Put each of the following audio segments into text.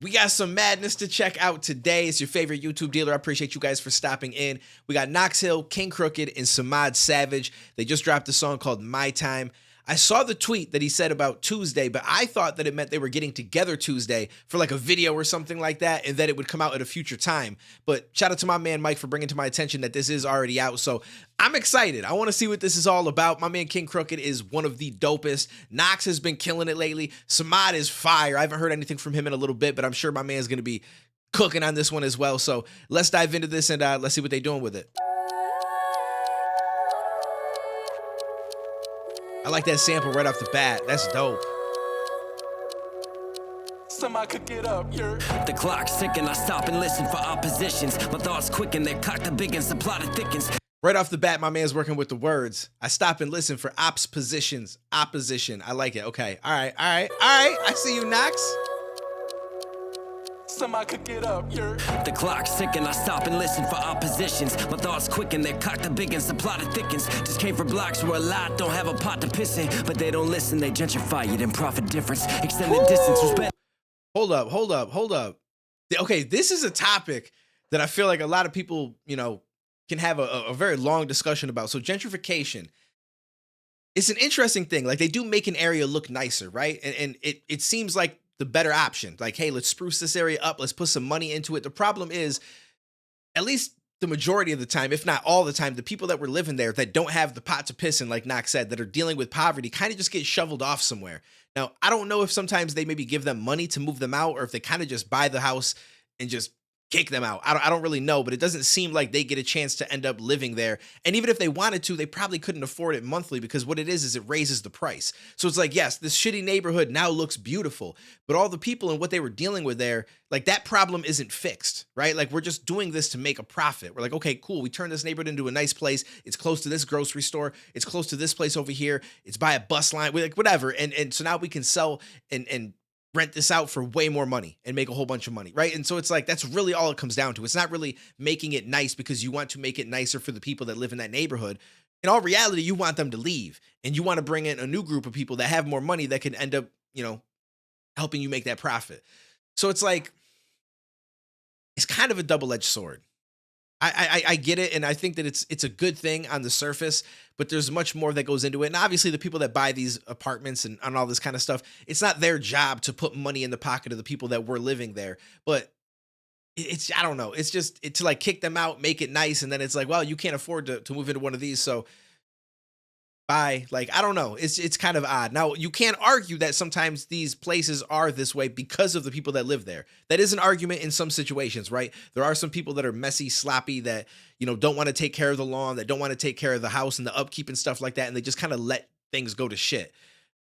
We got some madness to check out today. It's your favorite YouTube dealer. I appreciate you guys for stopping in. We got Knox, King Crooked, and Samad Savage. They just dropped a song called My Time. I saw the tweet that he said about Tuesday, but I thought that it meant they were getting together Tuesday for like a video or something like that, and that it would come out at a future time. But shout out to my man Mike for bringing to my attention that this is already out. So I'm excited. I want to see what this is all about. My man King Crooked is one of the dopest. Knox has been killing it lately. Samad is fire. I haven't heard anything from him in a little bit, but I'm sure my man's going to be cooking on this one as well. So let's dive into this and let's see what they're doing with it. I like that sample right off the bat. That's dope. Somebody could get up, The clock's ticking, I stop and listen for oppositions. My thoughts quicken, they're cocked and big and supply that thickens. Right off the bat, my man's working with the words. I stop and listen for oppositions. Opposition. I like it. Okay. All right. I see you, Knox. Somebody could get up, The clock's ticking, I stop and listen for oppositions. My thoughts quicken, they're cocked and big and supply that thickens. Just came for blocks where a lot don't have a pot to piss in. But they don't listen, they gentrify it and profit difference. Extend the distance was better. Hold up. Okay, this is a topic that I feel like a lot of people, can have a very long discussion about. So gentrification, it's an interesting thing. Like, they do make an area look nicer, right? And it seems like the better option. Like, hey, let's spruce this area up. Let's put some money into it. The problem is, at least the majority of the time, if not all the time, the people that were living there that don't have the pot to piss in, like Knox said, that are dealing with poverty, kind of just get shoveled off somewhere. Now, I don't know if sometimes they maybe give them money to move them out, or if they kind of just buy the house and just kick them out. I don't really know, but it doesn't seem like they get a chance to end up living there. And even if they wanted to, they probably couldn't afford it monthly, because what it is it raises the price. So it's like, yes, this shitty neighborhood now looks beautiful, but all the people and what they were dealing with there, like, that problem isn't fixed, right? Like, we're just doing this to make a profit. We're like, okay, cool. We turn this neighborhood into a nice place. It's close to this grocery store. It's close to this place over here. It's by a bus line. We're like, whatever. And so now we can sell and rent this out for way more money and make a whole bunch of money, right? And so it's like, that's really all it comes down to. It's not really making it nice because you want to make it nicer for the people that live in that neighborhood. In all reality, you want them to leave, and you want to bring in a new group of people that have more money that can end up, helping you make that profit. So it's like, it's kind of a double-edged sword. I get it, and I think that it's a good thing on the surface, but there's much more that goes into it. And obviously, the people that buy these apartments and all this kind of stuff, it's not their job to put money in the pocket of the people that were living there. But it's, I don't know, it's just to like kick them out, make it nice, and then it's like, well, you can't afford to move into one of these, so bye. Like, I don't know. It's kind of odd. Now, you can't argue that sometimes these places are this way because of the people that live there. That is an argument in some situations, right? There are some people that are messy, sloppy, that, don't want to take care of the lawn, that don't want to take care of the house and the upkeep and stuff like that, and they just kind of let things go to shit.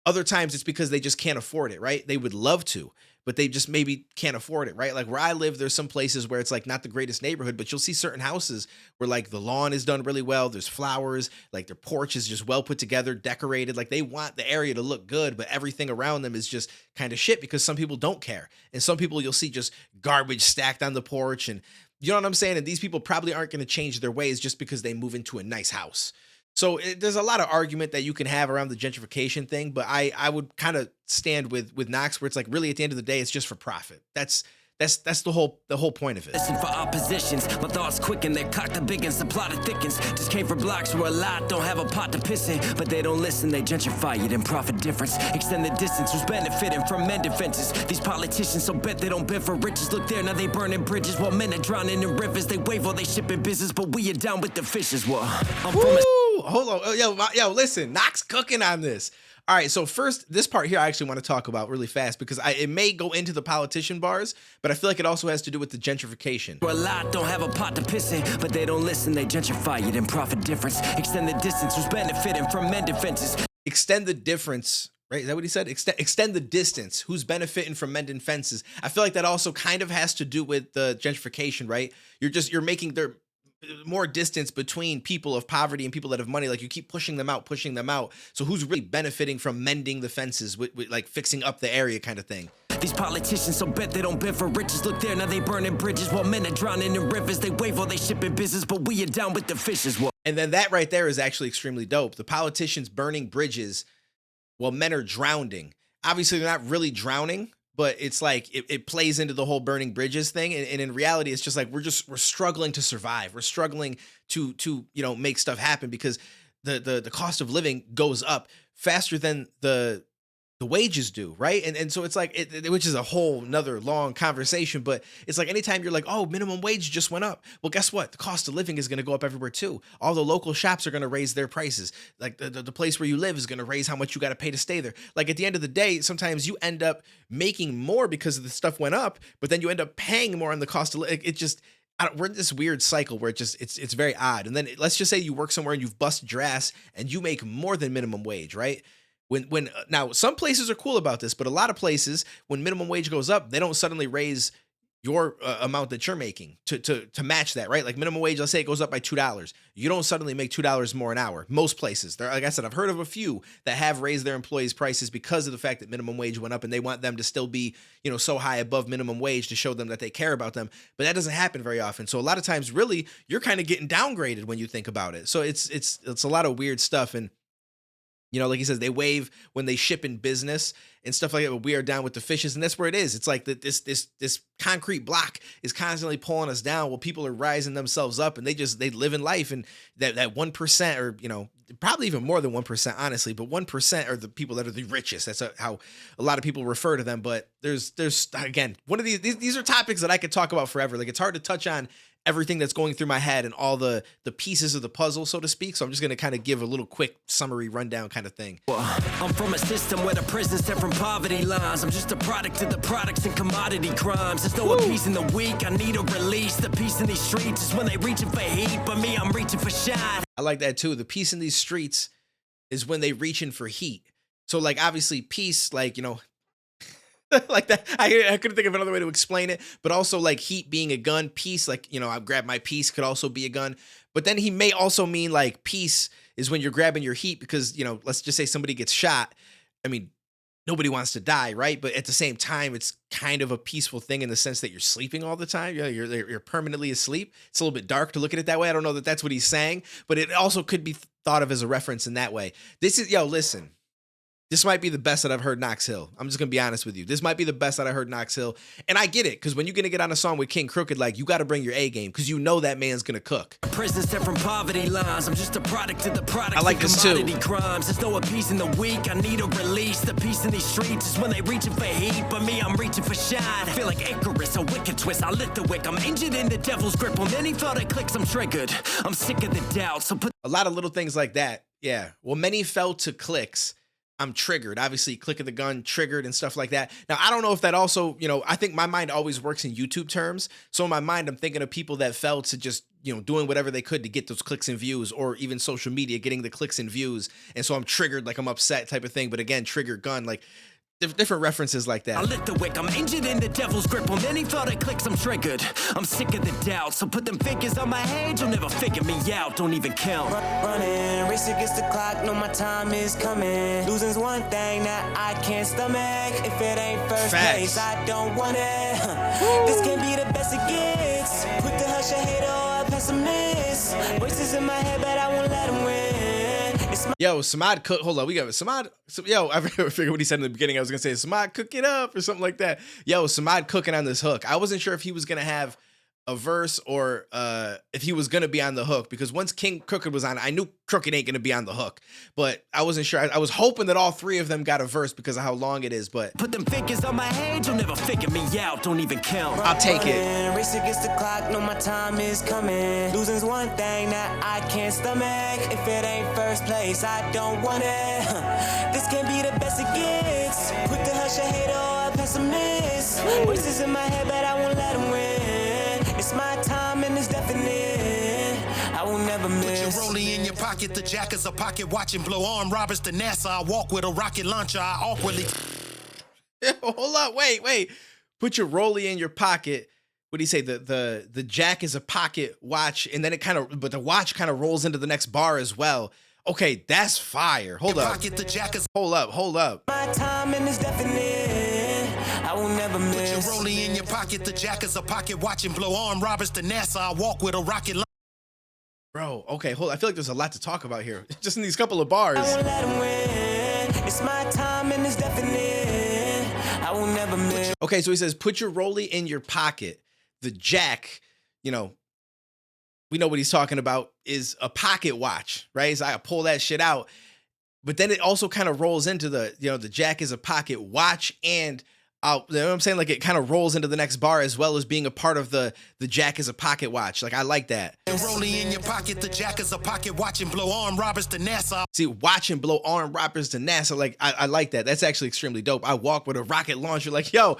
Other times it's because they just can't afford it, right? They would love to, but they just maybe can't afford it, right? Like, where I live, there's some places where it's like not the greatest neighborhood, but you'll see certain houses where like the lawn is done really well. There's flowers, like their porch is just well put together, decorated. Like, they want the area to look good, but everything around them is just kind of shit because some people don't care. And some people you'll see just garbage stacked on the porch, and you know what I'm saying? And these people probably aren't going to change their ways just because they move into a nice house. So there's a lot of argument that you can have around the gentrification thing, but I would kind of stand with Knox, where it's like, really, at the end of the day, it's just for profit. That's the whole point of it. Listen for oppositions. My thoughts quicken, they're cocked and big and supply that thickens. Just came for blocks where a lot don't have a pot to piss in. But they don't listen, they gentrify it and profit difference. Extend the distance, who's benefiting from mending fences. These politicians so bet they don't bend for riches. Look there, now they burning bridges while men are drowning in rivers. They wave while they shipping business, but we are down with the fishes. Well, I'm from a hold on. Yo, listen, Knox cooking on this. All right, so first, this part here I actually want to talk about really fast, because it may go into the politician bars, but I feel like it also has to do with the gentrification. A lot don't have a pot to piss in, but they don't listen, they gentrify it and profit difference. Extend the distance, who's benefiting from mending fences. Extend the difference, right? Is that what he said? Extend the distance, who's benefiting from mending fences. I feel like that also kind of has to do with the gentrification, right? You're making their more distance between people of poverty and people that have money. Like, you keep pushing them out. So who's really benefiting from mending the fences with like fixing up the area kind of thing? These politicians so bet they don't bend for riches. Look there, now they burning bridges while men are drowning in rivers. They wave while they shipping business, but we are down with the fishes. And then that right there is actually extremely dope. The politicians burning bridges while men are drowning. Obviously, they're not really drowning, but it's like it plays into the whole burning bridges thing. And in reality, it's just like we're struggling to survive. We're struggling to make stuff happen because the cost of living goes up faster than the wages do, right? And so it's like which is a whole nother long conversation, but it's like anytime you're like, oh, minimum wage just went up. Well, guess what? The cost of living is going to go up everywhere too. All the local shops are going to raise their prices. Like the place where you live is going to raise how much you got to pay to stay there. Like at the end of the day, sometimes you end up making more because the stuff went up, but then you end up paying more on the cost of living. It just we're in this weird cycle where it's very odd. And then let's just say you work somewhere and you've busted your ass and you make more than minimum wage, right? When now some places are cool about this, but a lot of places when minimum wage goes up, they don't suddenly raise your amount that you're making to match that, right? Like minimum wage, let's say it goes up by $2. You don't suddenly make $2 more an hour. Most places, there, like I said, I've heard of a few that have raised their employees' prices because of the fact that minimum wage went up, and they want them to still be, so high above minimum wage to show them that they care about them. But that doesn't happen very often. So a lot of times, really, you're kind of getting downgraded when you think about it. So it's a lot of weird stuff. And like he says, they wave when they ship in business and stuff like that. But we are down with the fishes, and that's where it is. It's like this concrete block is constantly pulling us down. Well, people are rising themselves up, and they live in life, and that 1% or probably even more than 1%, honestly. But 1% are the people that are the richest. That's how a lot of people refer to them. But there's again, one of these are topics that I could talk about forever. Like it's hard to touch on everything that's going through my head and all the pieces of the puzzle, so to speak. So I'm just going to kind of give a little quick summary rundown kind of thing. I'm from a system where the prison's set from poverty lines. I'm just a product of the products and commodity crimes. There's no peace in the weak. I need a release. The peace in these streets is when they reaching for heat, but me, I'm reaching for shine. I like that too. The peace in these streets is when they reaching for heat. So like obviously peace, like, like that. I couldn't think of another way to explain it, but also like heat being a gun, peace, like, I grab my piece could also be a gun. But then he may also mean like peace is when you're grabbing your heat because, let's just say somebody gets shot. I mean, nobody wants to die, right? But at the same time, it's kind of a peaceful thing in the sense that you're sleeping all the time. You're permanently asleep. It's a little bit dark to look at it that way. I don't know that that's what he's saying, but it also could be thought of as a reference in that way. Listen. This might be the best that I've heard Knox Hill. I'm just going to be honest with you. This might be the best that I heard Knox Hill. And I get it, because when you're going to get on a song with King Crooked, like, you got to bring your A game, because that man's going to cook. Prison set from poverty lines. I'm just a product of the product. I like this too. Crimes. There's no appeasing the weak. I need a release. The peace in these streets is when they reaching for heat, but me, I'm reaching for shine. I feel like Icarus, a wicked twist. I lit the wick. I'm injured in the devil's grip. On many felt it clicks. I'm triggered. I'm sick of the doubt. So put a lot of little things like that. Yeah. Well, many fell to clicks. I'm triggered. Obviously, click of the gun, triggered and stuff like that. Now, I don't know if that also, I think my mind always works in YouTube terms. So in my mind, I'm thinking of people that fell to just, doing whatever they could to get those clicks and views, or even social media, getting the clicks and views. And so I'm triggered, like I'm upset type of thing. But again, trigger, gun, like different references like that. I lit the wick. I'm injured in the devil's grip. On many felt it clicks. I'm triggered. I'm sick of the doubt. So put them figures on my head. You'll never figure me out. Don't even count. Running, race against the clock. Know my time is coming. Losing's one thing that I can't stomach. If it ain't first place, I don't want it. This can be the best it gets. Quick to hush a hater or a pessimist. Voices in my head, but I won't let them win. Yo, Samad cook. Hold on, we got Samad. Yo, I figured what he said in the beginning. I was gonna say Samad cook it up or something like that. Yo, Samad cooking on this hook. I wasn't sure if he was gonna have a verse or if he was gonna be on the hook, because once King Crooked was on, I knew Crooked ain't gonna be on the hook, but I wasn't sure. I was hoping that all three of them got a verse because of how long it is. But put them figures on my head, you'll never figure me out. Don't even count. I'll take it. Race against the clock, know my time is coming. Losing's one thing that I can't stomach. If it ain't first place, I don't want it. This can be the best it gets. Quick to hush a hater or a pessimist. Voices in my head, but I won't let them win. It's my time and it's definite. I will never miss. Put your rollie in your pocket, the jack is a pocket watch and blow arm robbers to NASA. I walk with a rocket launcher, I awkwardly. Hold up, wait. Put your rollie in your pocket. What do you say? The jack is a pocket watch, and then but the watch kind of rolls into the next bar as well. Okay, that's fire. Hold up. Pocket, the jack is. Hold up. My time and it's definite. I will never miss. Put your rollie in your pocket, the jack is a pocket watch and blow arm robbers to NASA. I walk with a rocket launcher. Bro, okay, hold on. I feel like there's a lot to talk about here. Just in these couple of bars. I won't let him win. It's my time and it's definite. I will never miss. Okay, so he says, put your rollie in your pocket. The jack, you know, we know what he's talking about, is a pocket watch, right? So I pull that shit out. But then it also kind of rolls into the, you know, the jack is a pocket watch, and you know what I'm saying? Like it kind of rolls into the next bar as well as being a part of the jack is a pocket watch. Like I like that. Rollie in your pocket, the jack is a pocket watch and blow arm robbers to NASA. See, watch and blow arm robbers to NASA. Like I like that. That's actually extremely dope. I walk with a rocket launcher. Like, yo,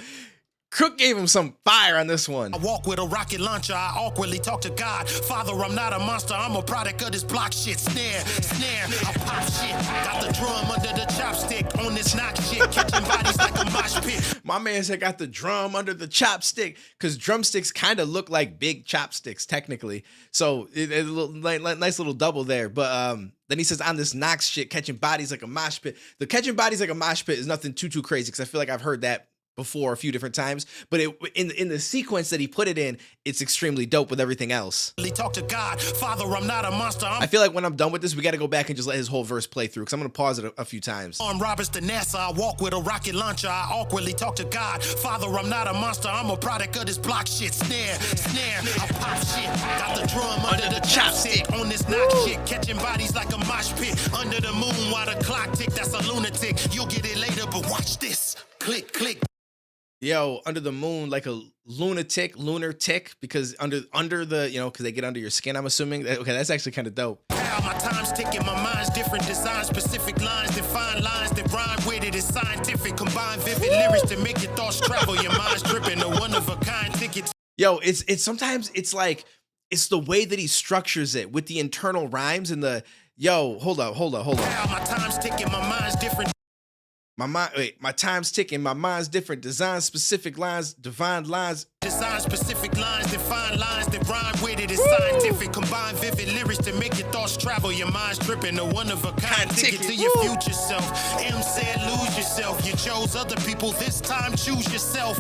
Crook gave him some fire on this one. I walk with a rocket launcher, I awkwardly talk to God. Father, I'm not a monster, I'm a product of this block shit. Snare, I pop shit. Got the drum under the chopstick on this Knox shit. Catching bodies like a mosh pit. My man said got the drum under the chopstick, because drumsticks kind of look like big chopsticks technically. So it's a little, nice little double there. But then he says on this Knox shit, catching bodies like a mosh pit. The catching bodies like a mosh pit is nothing too crazy, because I feel like I've heard that before a few different times, but in the sequence that he put it in, it's extremely dope with everything else. Talk to God, Father, I'm not a monster. I feel like when I'm done with this, we got to go back and just let his whole verse play through, because I'm gonna pause it a few times. Arm robbers to NASA, I walk with a rocket launcher, I awkwardly talk to God. Father, I'm not a monster, I'm a product of this block shit. Snare, I pop shit. Got the drum under the chopstick on this Knox shit, catching bodies like a mosh pit. Under the moon while the clock tick, that's a lunatic. You'll get it later, but watch this. Click, click. Yo, under the moon like a lunar tick, because under the, you know, because they get under your skin, I'm assuming. Okay, that's actually kind of dope. My time's ticking, my mind's different. Design specific lines, define lines that rhyme with it. It's scientific. Combine vivid lyrics to make your thoughts travel. Your mind's dripping, a one of a kind ticket. Yo, it's sometimes it's like, it's the way that he structures it with the internal rhymes and the, yo, hold up. My time's ticking, my mind's different. My time's ticking, my mind's different. Design specific lines, divine lines. Design specific lines, define lines that rhyme with it. It's scientific. Combine vivid lyrics to make your thoughts travel. Your mind's tripping, a one of a kind ticket to your future self. M said lose yourself. You chose other people, this time choose yourself.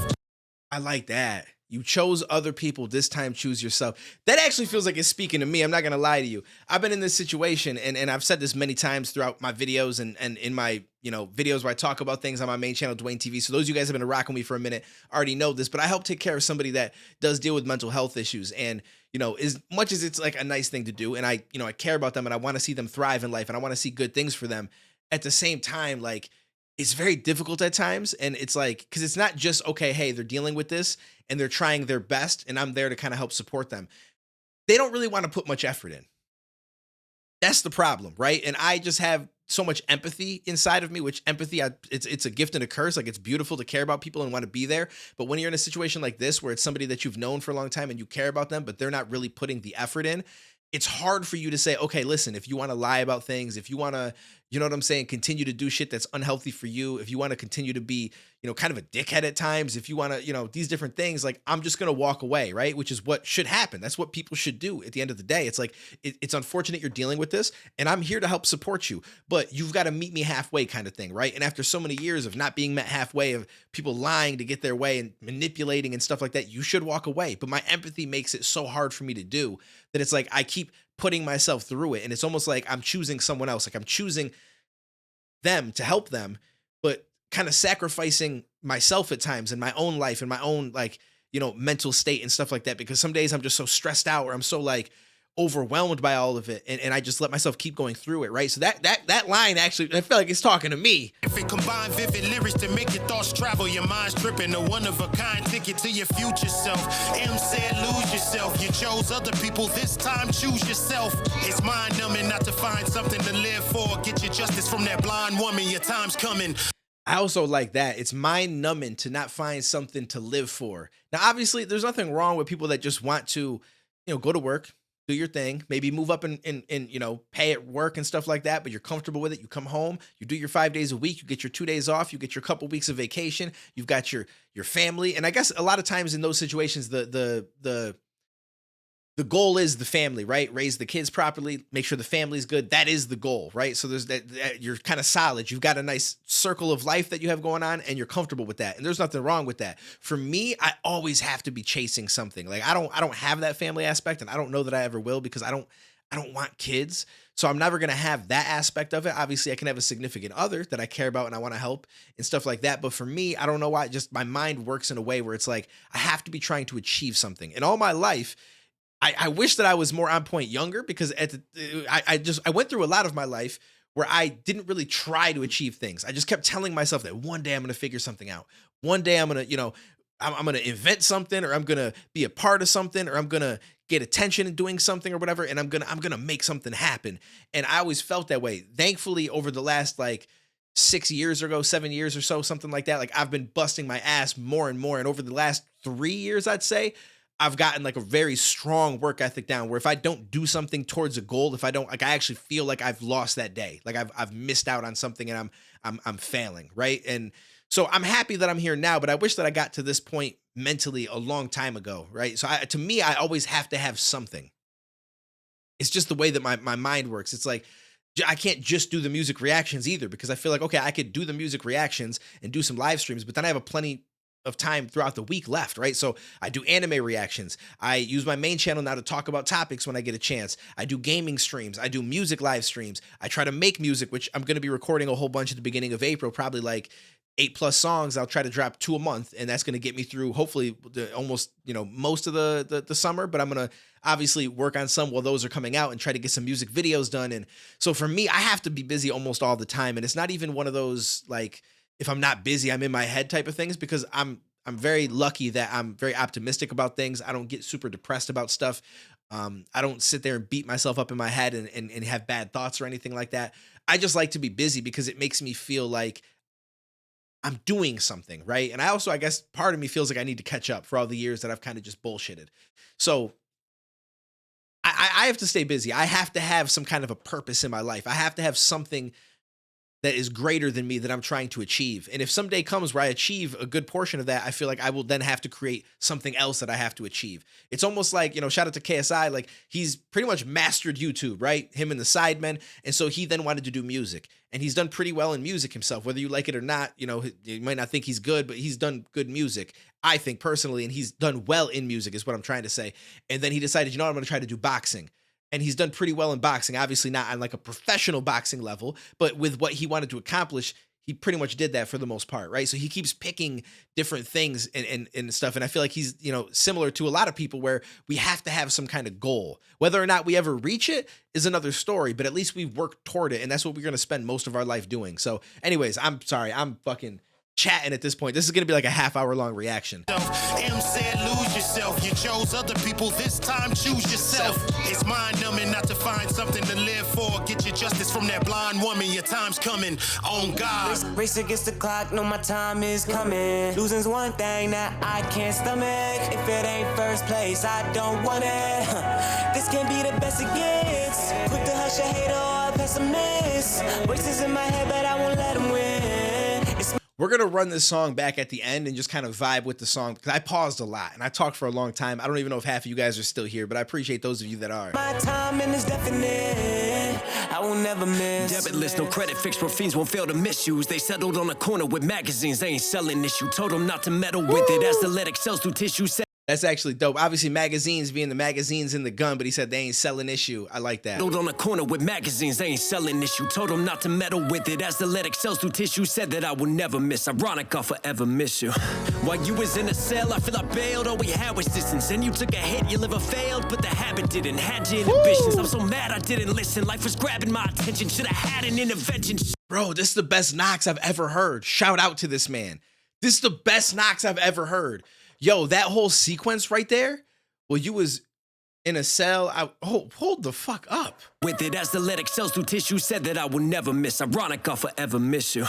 I like that. You chose other people, this time choose yourself. That actually feels like it's speaking to me. I'm not gonna lie to you. I've been in this situation, and I've said this many times throughout my videos and in my, you know, videos where I talk about things on my main channel, Duane TV. So those of you guys have been rocking with me for a minute already know this, but I help take care of somebody that does deal with mental health issues. And, you know, as much as it's like a nice thing to do, and I care about them and I want to see them thrive in life and I want to see good things for them, at the same time, like, it's very difficult at times. And it's like, because it's not just, okay, hey, they're dealing with this and they're trying their best and I'm there to kind of help support them. They don't really want to put much effort in. That's the problem, right? And I just have so much empathy inside of me, which empathy, it's a gift and a curse. Like, it's beautiful to care about people and want to be there. But when you're in a situation like this, where it's somebody that you've known for a long time and you care about them, but they're not really putting the effort in, it's hard for you to say, okay, listen, if you want to lie about things, if you want to, you know what I'm saying, continue to do shit that's unhealthy for you, if you want to continue to be, you know, kind of a dickhead at times, if you want to, you know, these different things, like, I'm just going to walk away, right? Which is what should happen. That's what people should do at the end of the day. It's like, it's unfortunate you're dealing with this and I'm here to help support you, but you've got to meet me halfway kind of thing, right? And after so many years of not being met halfway, of people lying to get their way and manipulating and stuff like that, you should walk away. But my empathy makes it so hard for me to do that it's like, I keep putting myself through it. And it's almost like I'm choosing someone else. Like, I'm choosing them to help them, but kind of sacrificing myself at times in my own life and my own, like, you know, mental state and stuff like that. Because some days I'm just so stressed out or I'm so like overwhelmed by all of it. And I just let myself keep going through it. Right. So that line actually, I feel like it's talking to me. If it combine vivid lyrics to make your thoughts travel, your mind's tripping, a one of a kind ticket to your future self. M said lose yourself. You chose other people, this time choose yourself. It's mind numbing not to find something to live for. Get your justice from that blind woman, your time's coming. I also like that. It's mind numbing to not find something to live for. Now, obviously, there's nothing wrong with people that just want to, you know, go to work, do your thing, maybe move up and you know, pay at work and stuff like that, but you're comfortable with it. You come home, you do your 5 days a week, you get your 2 days off, you get your couple weeks of vacation, you've got your family. And I guess a lot of times in those situations, the goal is the family, right? Raise the kids properly, make sure the family's good. That is the goal, right? So there's that you're kind of solid. You've got a nice circle of life that you have going on and you're comfortable with that. And there's nothing wrong with that. For me, I always have to be chasing something. Like, I don't have that family aspect, and I don't know that I ever will, because I I don't want kids. So I'm never going to have that aspect of it. Obviously, I can have a significant other that I care about and I want to help and stuff like that. But for me, I don't know why, just my mind works in a way where it's like I have to be trying to achieve something. And all my life, I wish that I was more on point younger, because I went through a lot of my life where I didn't really try to achieve things. I just kept telling myself that one day I'm going to figure something out. One day I'm going to, I'm going to invent something, or I'm going to be a part of something, or I'm going to get attention in doing something or whatever. And I'm going to make something happen. And I always felt that way. Thankfully, over the last like 7 years or so, something like that, like I've been busting my ass more and more. And over the last 3 years, I'd say I've gotten like a very strong work ethic down, where if I don't do something towards a goal, if I don't, like, I actually feel like I've lost that day. Like I've missed out on something and I'm failing. Right. And so I'm happy that I'm here now, but I wish that I got to this point mentally a long time ago. Right. So to me, I always have to have something. It's just the way that my mind works. It's like, I can't just do the music reactions either, because I feel like, okay, I could do the music reactions and do some live streams, but then I have plenty of time throughout the week left, right? So I do anime reactions. I use my main channel now to talk about topics when I get a chance. I do gaming streams. I do music live streams. I try to make music, which I'm going to be recording a whole bunch at the beginning of April, probably like 8+ songs. I'll try to drop 2 a month, and that's going to get me through hopefully almost, most of the summer, but I'm going to obviously work on some while those are coming out and try to get some music videos done. And so for me, I have to be busy almost all the time. And it's not even one of those, like, if I'm not busy, I'm in my head type of things, because I'm very lucky that I'm very optimistic about things. I don't get super depressed about stuff. I don't sit there and beat myself up in my head and have bad thoughts or anything like that. I just like to be busy because it makes me feel like I'm doing something, right? And I guess part of me feels like I need to catch up for all the years that I've kind of just bullshitted. So I have to stay busy. I have to have some kind of a purpose in my life. I have to have something that is greater than me that I'm trying to achieve. And if someday comes where I achieve a good portion of that, I feel like I will then have to create something else that I have to achieve. It's almost like, shout out to KSI, like he's pretty much mastered YouTube, right? Him and the Sidemen. And so he then wanted to do music, and he's done pretty well in music himself, whether you like it or not. You might not think he's good, but he's done good music, I think personally. And he's done well in music is what I'm trying to say. And then he decided, I'm going to try to do boxing. And he's done pretty well in boxing, obviously not on like a professional boxing level, but with what he wanted to accomplish, he pretty much did that for the most part, right? So he keeps picking different things and stuff. And I feel like he's, similar to a lot of people, where we have to have some kind of goal. Whether or not we ever reach it is another story, but at least we've worked toward it. And that's what we're going to spend most of our life doing. So anyways, I'm sorry, I'm fucking chatting at this point. This is going to be like a half-hour-long reaction. M said lose yourself. You chose other people. This time choose yourself. It's mind numbing not to find something to live for. Get your justice from that blind woman. Your time's coming. On God. Race against the clock, know my time is coming. Losing's one thing that I can't stomach. If it ain't first place, I don't want it. This can be the best it gets. Quick to hush a hater or a pessimist. Voices in my head, but I won't let them win. We're going to run this song back at the end and just kind of vibe with the song, because I paused a lot and I talked for a long time. I don't even know if half of you guys are still here, but I appreciate those of you that are. My time is definite. I will never miss. Debit list, no credit, fixed where fiends won't fail to misuse. They settled on a corner with magazines, they ain't selling issue. Told them not to meddle with it as the lead sells through tissue. That's actually dope. Obviously, magazines being the magazines in the gun, but he said they ain't selling issue. I like that. On a corner with magazines, they ain't selling issue. Told them not to meddle with it as the lead sells through tissue. Said that I will never miss. Ironic, I'll forever miss you. While you was in a cell, I feel I bailed. All we had was distance. And you took a hit, your liver failed, but the habit didn't. Had your inhibitions. I'm so mad I didn't listen. Life was grabbing my attention. Should have had an intervention. Bro, this is the best Knox I've ever heard. Shout out to this man. This is the best Knox I've ever heard. Yo, that whole sequence right there, well, you was in a cell. Hold the fuck up. With it as the lead sells through tissue, said that I will never miss. Ironic, I'll forever miss you.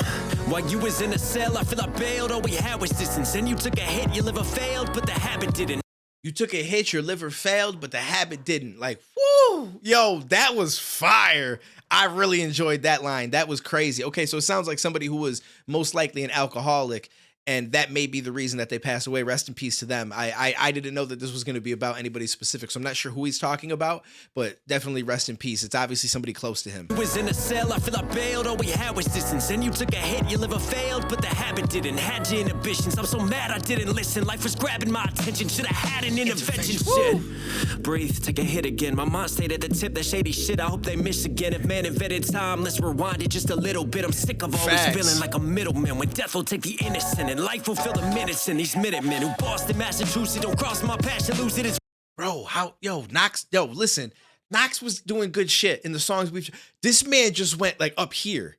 While you was in a cell, I feel I bailed. All we had was distance. And you took a hit, your liver failed, but the habit didn't. You took a hit, your liver failed, but the habit didn't. Like, woo! Yo, that was fire. I really enjoyed that line. That was crazy. Okay, so it sounds like somebody who was most likely an alcoholic and that may be the reason that they passed away. Rest in peace to them. I didn't know that this was going to be about anybody specific, so I'm not sure who he's talking about, but definitely rest in peace. It's obviously somebody close to him. Was in a cell, I feel I bailed, all we had was distance. And you took a hit, your liver failed, but the habit didn't. Had your inhibitions, I'm so mad I didn't listen. Life was grabbing my attention, should've had an intervention. Shit. Breathe, take a hit again. My mind stayed at the tip, that shady shit, I hope they miss again. If man invented time, let's rewind it just a little bit. I'm sick of always feeling like a middleman, when death will take the innocent and life will fill the minutes in these Minutemen who Boston, Massachusetts, don't cross my passion, lose it. It's Bro, Knox, listen, Knox was doing good shit in the songs this man just went like up here.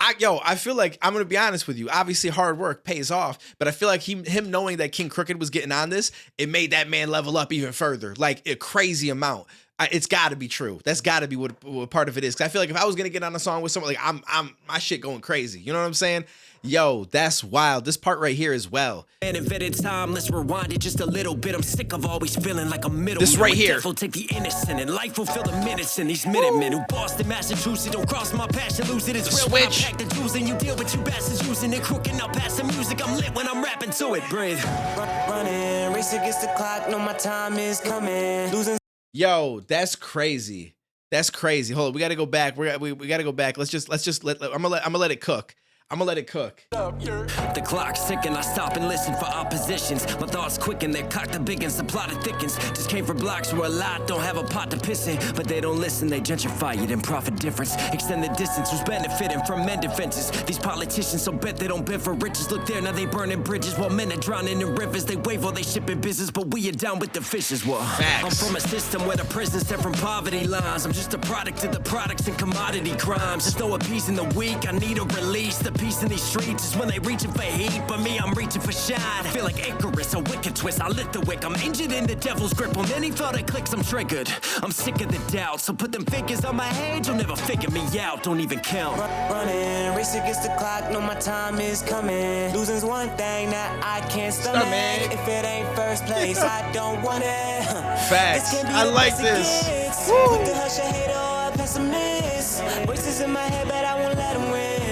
I feel like, I'm gonna be honest with you, obviously hard work pays off, but I feel like him knowing that King Crooked was getting on this, it made that man level up even further, like a crazy amount. It's got to be true. That's got to be what part of it is. Cause I feel like if I was gonna get on a song with someone, like I'm my shit going crazy. You know what I'm saying? Yo, that's wild. This part right here as well. Man invented time, let's rewind it just a little bit. I'm sick of always feeling like a middleman. This right here. Death will take the innocent and life will fill the minutes in these Minutemen who Boston, Massachusetts, don't cross my passion, lose it. It's real when I pack the jewels and you deal with you bastards using it. Crooking up past the music, I'm lit when I'm rapping to it. Breathe. Running, race against the clock, know my time is coming. Losing. Yo, that's crazy. That's crazy. Hold on, we gotta go back. We gotta go back. Let's just let. I'm gonna let it cook. I'm gonna let it cook. The clock's ticking, I stop and listen for oppositions. My thoughts quicken, they cock the biggins, the plot that thickens. Just came from blocks where a lot don't have a pot to piss in. But they don't listen, they gentrify it and profit difference. Extend the distance, who's benefiting from men defenses. These politicians so bet they don't bend for riches. Look there, now they burning bridges while men are drowning in rivers. They wave while they shipping business, but we are down with the fishes. Well, I'm from a system where the prison's set from poverty lines. I'm just a product of the products and commodity crimes. There's no appeasing the weak, I need a release. The peace in these streets is when they reaching for heat, but me, I'm reaching for shine. I feel like Icarus, a wicked twist. I lit the wick, I'm injured in the devil's grip. On any thought it clicks, I'm triggered. I'm sick of the doubt, so put them fingers on my head. You'll never figure me out, don't even count. Running, race against the clock, know my time is coming. Losing's one thing that I can't stomach. If it ain't first place, I don't want it. Facts. I like this. Put the hush, a hater or a pessimist. Voices in my head, but I won't let them win.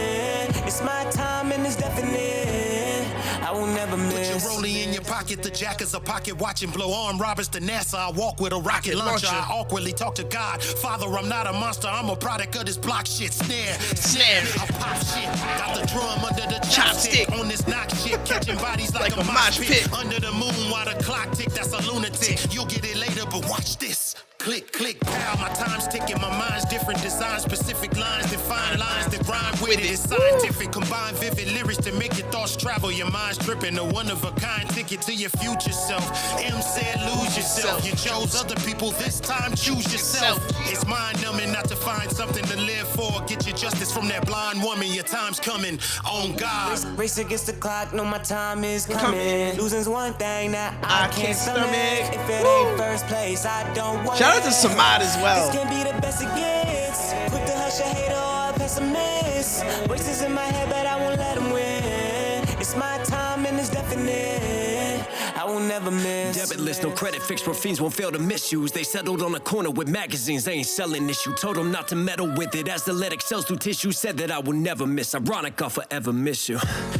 It's my time and it's definite. I will never miss. Put your rollie in your pocket, the jack is a pocket watch and blow arm robbers to NASA. I walk with a rocket launcher. I awkwardly talk to God. Father, I'm not a monster, I'm a product of this block shit. Snare. I pop shit. Got the drum under the chopstick. On this knock shit, catching bodies like a mosh pit. Under the moon while the clock tick, that's a lunatic. You'll get it later, but watch this. Click, click, pow, my time's ticking, my mind's different, design specific lines, define lines that rhyme with it. It's scientific, combine vivid lyrics to make your thoughts travel. Your mind's tripping, a one-of-a-kind ticket to your future self. M said lose yourself, you chose other people, this time choose yourself. It's mind-numbing not to find something to live for. Get your justice from that blind woman, your time's coming, on God. Race against the clock, know my time is coming. Losing's one thing that I can't stomach. If it ain't first place, I don't want Shout out to Samad as well. This can be the best it gets. Put the hush, a hater or a pessimist. Voices in my head, but I won't let them win. It's my time and it's definite. I will never miss. Debit list, no credit fixed where fiends won't fail to misuse. They settled on a corner with magazines, they ain't selling issue. Told them not to meddle with it as the lead excels through tissue. Said that I will never miss. Ironic, I'll forever miss you.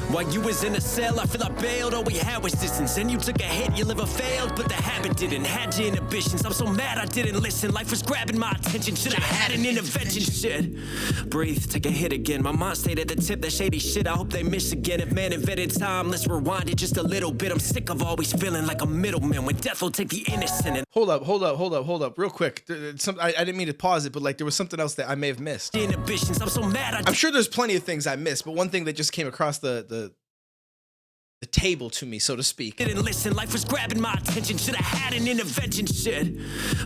While you was in a cell, I feel I bailed. All we had was distance. And you took a hit, your liver failed, but the habit didn't. Had your inhibitions. I'm so mad I didn't listen. Life was grabbing my attention. Should've had an intervention. Shit. Breathe, take a hit again. My mind stayed at the tip. That shady shit, I hope they miss again. If man invented time, let's rewind it just a little bit. I'm sick of always feeling like a middleman when death will take the innocent and Hold up, real quick. I didn't mean to pause it, but like there was something else that I may have missed. inhibitions. I'm so mad I'm sure there's plenty of things I missed, but one thing that just came across the table to me, so to speak. didn't listen. Life was grabbing my attention. Should've had an intervention. Shit.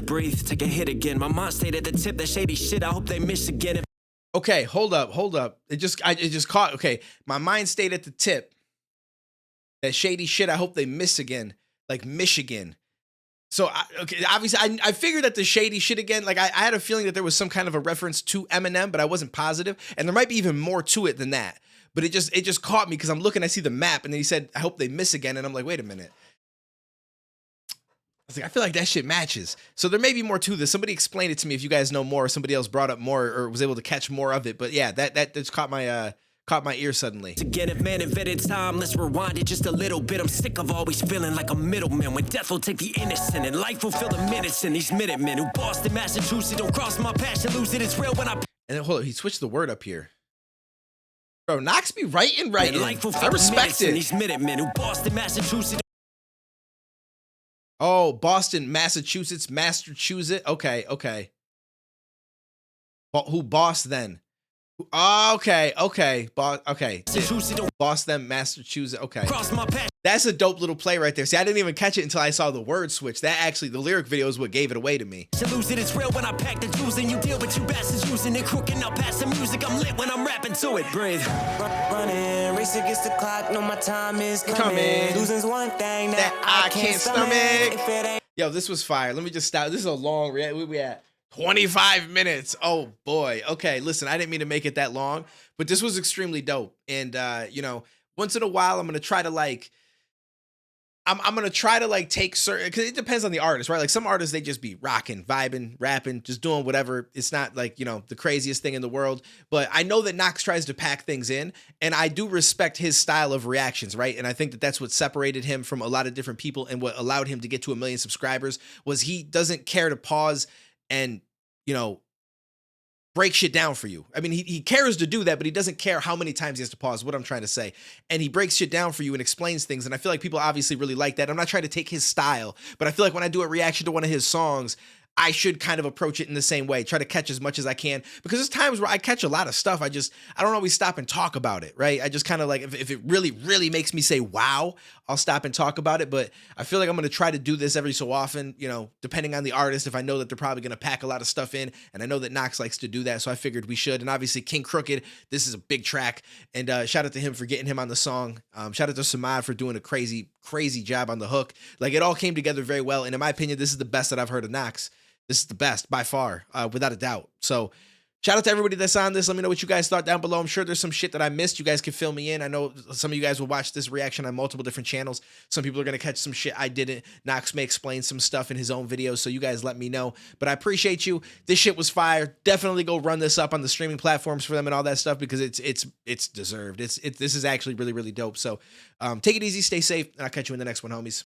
Breathe, take a hit again. My mind stayed at the tip. That shady shit, I hope they miss again. Okay, hold up. It just caught. Okay, my mind stayed at the tip. That shady shit, I hope they miss again. Like Michigan. So, obviously, I figured that the shady shit again, like I had a feeling that there was some kind of a reference to Eminem, but I wasn't positive. And there might be even more to it than that. But it just caught me because I'm looking, I see the map, and then he said, I hope they miss again. And I'm like, wait a minute. I was like, I feel like that shit matches. So there may be more to this. Somebody explain it to me if you guys know more, or somebody else brought up more or was able to catch more of it. But yeah, that just caught my caught my ear suddenly. Again, if man invented time, let's rewind it just a little bit. I'm sick of always feeling like a middleman when death will take the innocent and life will fill the minutes. And these Minutemen who Boston, Massachusetts, don't cross my passion, lose it. It's real when I. And then hold on, he switched the word up here. Bro, Knox be writing. Life will I fill the respect minutes. And it. these Minutemen who Boston, Massachusetts. Oh, Boston, Massachusetts, Massachusetts. Okay. Who boss then? Okay. Boss them, Massachusetts. Okay. Cross my passion. That's a dope little play right there. See, I didn't even catch it until I saw the word switch. That actually, the lyric video is what gave it away to me. Lose it, it's real when I pack the juice and you deal with you bastards using it crook and I'll pass the music. I'm lit when I'm rapping to it. Breathe. Running, race against the clock, know my time is coming. Losing's one thing that I can't stomach. If it ain't Yo, this was fire. Let me just stop. This is a long react. Where we at? 25 minutes. Oh boy. Okay, listen, I didn't mean to make it that long, but this was extremely dope. And you know, once in a while, I'm gonna try to like. I'm gonna try to like take certain, because it depends on the artist, right? Like some artists, they just be rocking, vibing, rapping, just doing whatever. It's not like, you know, the craziest thing in the world. But I know that Knox tries to pack things in, and I do respect his style of reactions, right? And I think that that's what separated him from a lot of different people, and what allowed him to get to 1 million subscribers was he doesn't care to pause and, you know, break shit down for you. I mean, he cares to do that, but he doesn't care how many times he has to pause, what I'm trying to say. And he breaks shit down for you and explains things. And I feel like people obviously really like that. I'm not trying to take his style, but I feel like when I do a reaction to one of his songs, I should kind of approach it in the same way, try to catch as much as I can, because there's times where I catch a lot of stuff. I don't always stop and talk about it, right? I just kind of like, if it really, really makes me say, wow, I'll stop and talk about it. But I feel like I'm going to try to do this every so often, you know, depending on the artist, if I know that they're probably going to pack a lot of stuff in, and I know that Knox likes to do that. So I figured we should. And obviously King Crooked, this is a big track, and shout out to him for getting him on the song. Shout out to Samad for doing a crazy job on the hook. Like, it all came together very well. And in my opinion, this is the best that I've heard of Knox. This is the best by far, without a doubt. So shout out to everybody that's on this. Let me know what you guys thought down below. I'm sure there's some shit that I missed. You guys can fill me in. I know some of you guys will watch this reaction on multiple different channels. Some people are going to catch some shit I didn't. Knox may explain some stuff in his own videos, so you guys let me know. But I appreciate you. This shit was fire. Definitely go run this up on the streaming platforms for them and all that stuff, because it's deserved. This is actually really, really dope. So take it easy, stay safe, and I'll catch you in the next one, homies.